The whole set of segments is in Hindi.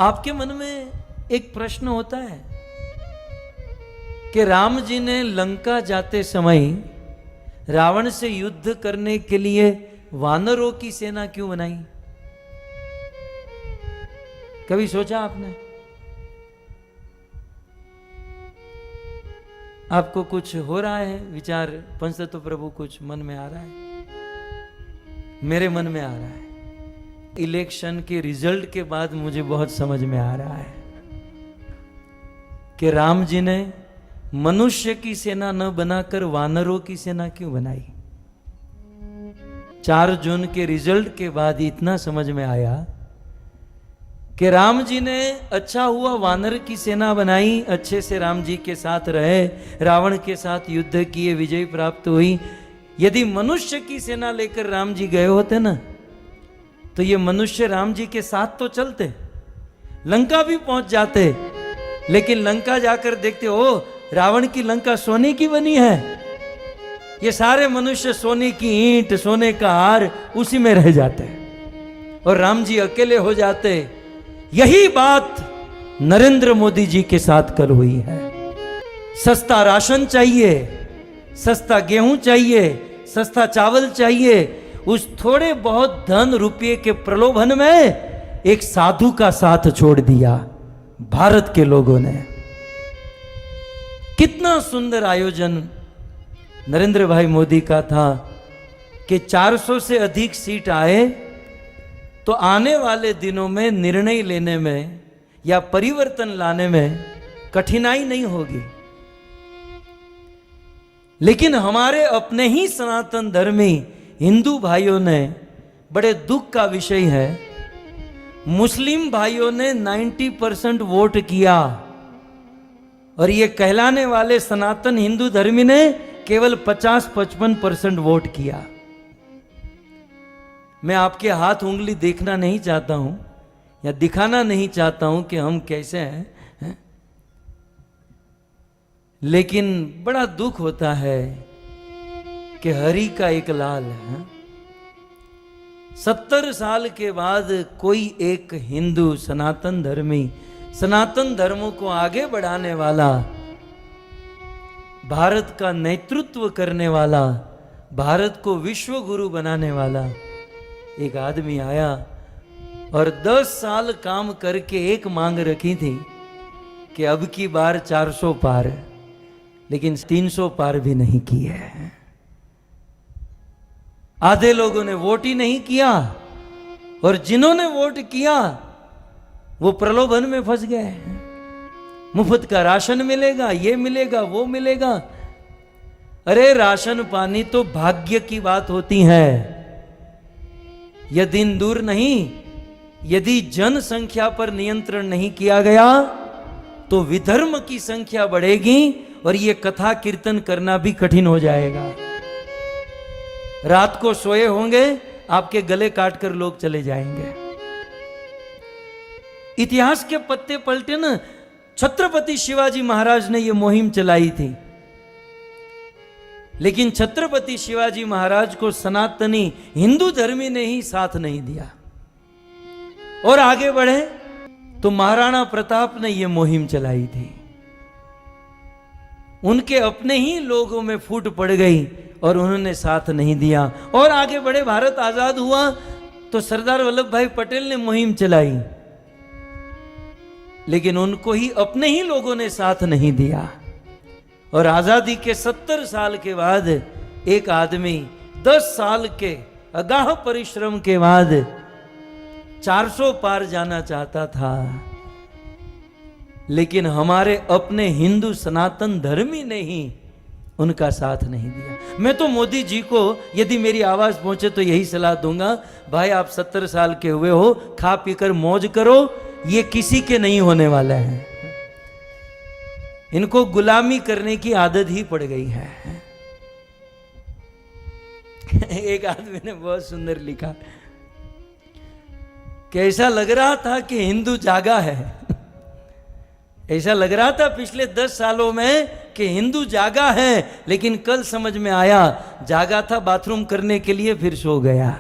आपके मन में एक प्रश्न होता है कि राम जी ने लंका जाते समय रावण से युद्ध करने के लिए वानरों की सेना क्यों बनाई? कभी सोचा आपने? आपको कुछ हो रहा है विचार? पंचतत्व प्रभु कुछ मन में आ रहा है? मेरे मन में आ रहा है। इलेक्शन के रिजल्ट के बाद मुझे बहुत समझ में आ रहा है कि राम जी ने मनुष्य की सेना न बनाकर वानरों की सेना क्यों बनाई। 4 जून के रिजल्ट के बाद इतना समझ में आया कि राम जी ने अच्छा हुआ वानर की सेना बनाई, अच्छे से राम जी के साथ रहे, रावण के साथ युद्ध किए, विजय प्राप्त हुई। यदि मनुष्य की सेना लेकर राम जी गए होते ना, तो ये मनुष्य राम जी के साथ तो चलते, लंका भी पहुंच जाते, लेकिन लंका जाकर देखते ओ रावण की लंका सोने की बनी है, ये सारे मनुष्य सोने की ईंट, सोने का हार, उसी में रह जाते और राम जी अकेले हो जाते। यही बात नरेंद्र मोदी जी के साथ कल हुई है। सस्ता राशन चाहिए, सस्ता गेहूं चाहिए, सस्ता चावल चाहिए, उस थोड़े बहुत धन रुपये के प्रलोभन में एक साधु का साथ छोड़ दिया भारत के लोगों ने। कितना सुंदर आयोजन नरेंद्र भाई मोदी का था कि 400 से अधिक सीट आए तो आने वाले दिनों में निर्णय लेने में या परिवर्तन लाने में कठिनाई नहीं होगी। लेकिन हमारे अपने ही सनातन धर्मी हिंदू भाइयों ने, बड़े दुख का विषय है, मुस्लिम भाइयों ने 90% वोट किया और ये कहलाने वाले सनातन हिंदू धर्मी ने केवल 50-55% वोट किया। मैं आपके हाथ उंगली देखना नहीं चाहता हूं या दिखाना नहीं चाहता हूं कि हम कैसे हैं, लेकिन बड़ा दुख होता है कि हरि का एक लाल है। 70 साल के बाद कोई एक हिंदू सनातन धर्मी, सनातन धर्मों को आगे बढ़ाने वाला, भारत का नेतृत्व करने वाला, भारत को विश्व गुरु बनाने वाला एक आदमी आया और 10 साल काम करके एक मांग रखी थी कि अब की बार 400 पार, लेकिन 300 पार भी नहीं किए हैं। आधे लोगों ने वोट ही नहीं किया और जिन्होंने वोट किया वो प्रलोभन में फंस गए। मुफ्त का राशन मिलेगा, ये मिलेगा, वो मिलेगा। अरे राशन पानी तो भाग्य की बात होती है, यह दिन दूर नहीं। यदि जनसंख्या पर नियंत्रण नहीं किया गया तो विधर्म की संख्या बढ़ेगी और यह कथा कीर्तन करना भी कठिन हो जाएगा। रात को सोए होंगे, आपके गले काटकर लोग चले जाएंगे। इतिहास के पत्ते पलटे न, छत्रपति शिवाजी महाराज ने यह मुहिम चलाई थी, लेकिन छत्रपति शिवाजी महाराज को सनातनी हिंदू धर्मी ने ही साथ नहीं दिया और आगे बढ़े तो महाराणा प्रताप ने यह मुहिम चलाई थी। उनके अपने ही लोगों में फूट पड़ गई और उन्होंने साथ नहीं दिया और आगे बढ़े। भारत आजाद हुआ तो सरदार वल्लभ भाई पटेल ने मुहिम चलाई, लेकिन उनको ही अपने ही लोगों ने साथ नहीं दिया। और आजादी के 70 साल के बाद एक आदमी 10 साल के अगाह परिश्रम के बाद 400 पार जाना चाहता था, लेकिन हमारे अपने हिंदू सनातन धर्मी ने ही उनका साथ नहीं दिया। मैं तो मोदी जी को यदि मेरी आवाज पहुंचे तो यही सलाह दूंगा, भाई आप 70 साल के हुए हो, खा पीकर मौज करो, ये किसी के नहीं होने वाला है। इनको गुलामी करने की आदत ही पड़ गई है। एक आदमी ने बहुत सुंदर लिखा कि ऐसा लग रहा था कि हिंदू जागा है। ऐसा लग रहा था पिछले 10 सालों में कि हिंदू जागा है, लेकिन कल समझ में आया जागा था बाथरूम करने के लिए, फिर सो गया।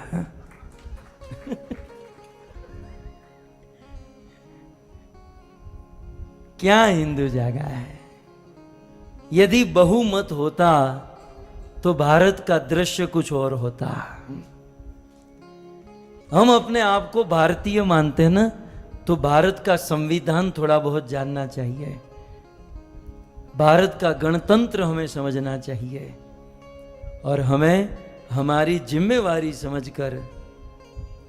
क्या हिंदू जागा है। यदि बहुमत होता तो भारत का दृश्य कुछ और होता। हम अपने आप को भारतीय मानते हैं ना, तो भारत का संविधान थोड़ा बहुत जानना चाहिए, भारत का गणतंत्र हमें समझना चाहिए, और हमें हमारी जिम्मेवारी समझकर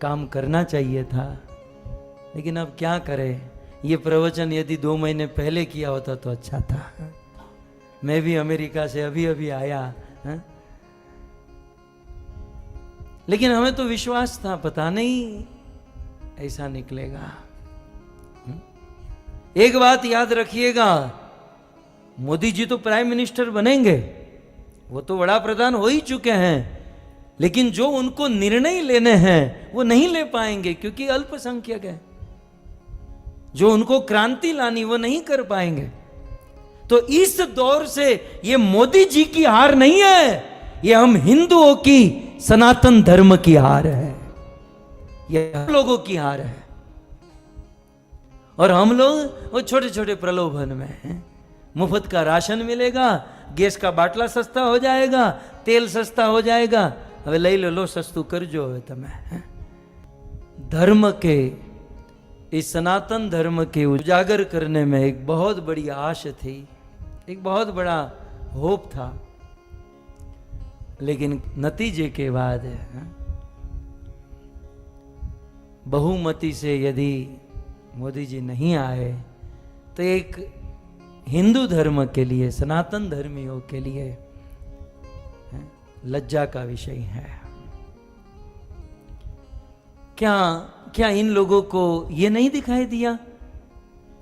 काम करना चाहिए था। लेकिन अब क्या करें, ये प्रवचन यदि 2 महीने पहले किया होता तो अच्छा था। मैं भी अमेरिका से अभी अभी आया, लेकिन हमें तो विश्वास था, पता नहीं ऐसा निकलेगा। एक बात याद रखिएगा, मोदी जी तो प्राइम मिनिस्टर बनेंगे, वो तो बड़ा प्रधान हो ही चुके हैं, लेकिन जो उनको निर्णय लेने हैं वो नहीं ले पाएंगे क्योंकि अल्पसंख्यक है। जो उनको क्रांति लानी वो नहीं कर पाएंगे। तो इस दौर से ये मोदी जी की हार नहीं है, ये हम हिंदुओं की सनातन धर्म की हार है, ये हम लोगों की हार है। और हम लोग वो छोटे छोटे प्रलोभन में हैं। मुफ्त का राशन मिलेगा, गैस का बाटला सस्ता हो जाएगा, तेल सस्ता हो जाएगा, હવે લઈ લો સસ્તું કરજો હવે તમે। धर्म के, इस सनातन धर्म के उजागर करने में एक बहुत बड़ी आश थी, एक बहुत बड़ा होप था, लेकिन नतीजे के बाद बहुमति से यदि मोदी जी नहीं आए तो एक हिंदू धर्म के लिए, सनातन धर्मियों के लिए लज्जा का विषय है। क्या इन लोगों को ये नहीं दिखाई दिया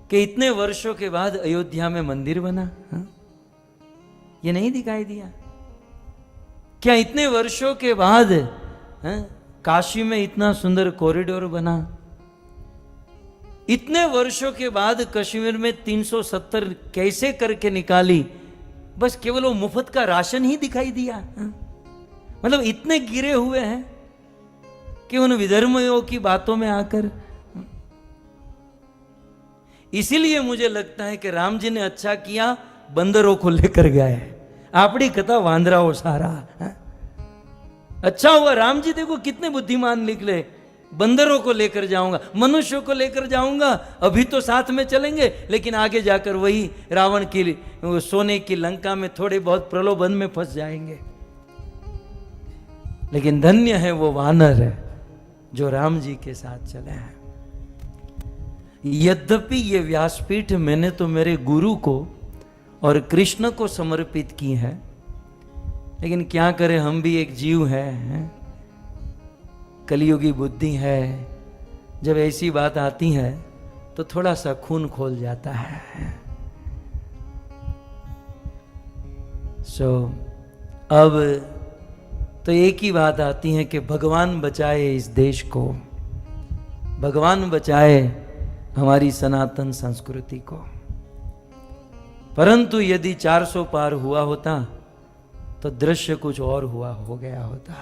कि इतने वर्षों के बाद अयोध्या में मंदिर बना? ये नहीं दिखाई दिया? क्या इतने वर्षों के बाद काशी में इतना सुंदर कॉरिडोर बना? इतने वर्षों के बाद कश्मीर में 370 कैसे करके निकाली? बस केवल वो मुफ्त का राशन ही दिखाई दिया? मतलब इतने गिरे हुए हैं कि उन विधर्मियों की बातों में आकर। इसीलिए मुझे लगता है कि राम जी ने अच्छा किया, बंदरों को लेकर गए। आपड़ी कथा वांदराओ सारा। अच्छा हुआ, राम जी देखो कितने बुद्धिमान निकले। बंदरों को लेकर जाऊंगा, मनुष्यों को लेकर जाऊंगा, अभी तो साथ में चलेंगे, लेकिन आगे जाकर वही रावण की सोने की लंका में थोड़े बहुत प्रलोभन में फंस जाएंगे। लेकिन धन्य है वो वानर है जो राम जी के साथ चले हैं। यद्यपि ये व्यासपीठ मैंने तो मेरे गुरु को और कृष्ण को समर्पित की है, लेकिन क्या करें, हम भी एक जीव हैं, कलियुगी बुद्धि है। जब ऐसी बात आती है तो थोड़ा सा खून खोल जाता है। अब तो एक ही बात आती है कि भगवान बचाए इस देश को, भगवान बचाए हमारी सनातन संस्कृति को। परंतु यदि 400 पार हुआ होता तो दृश्य कुछ और हो गया होता।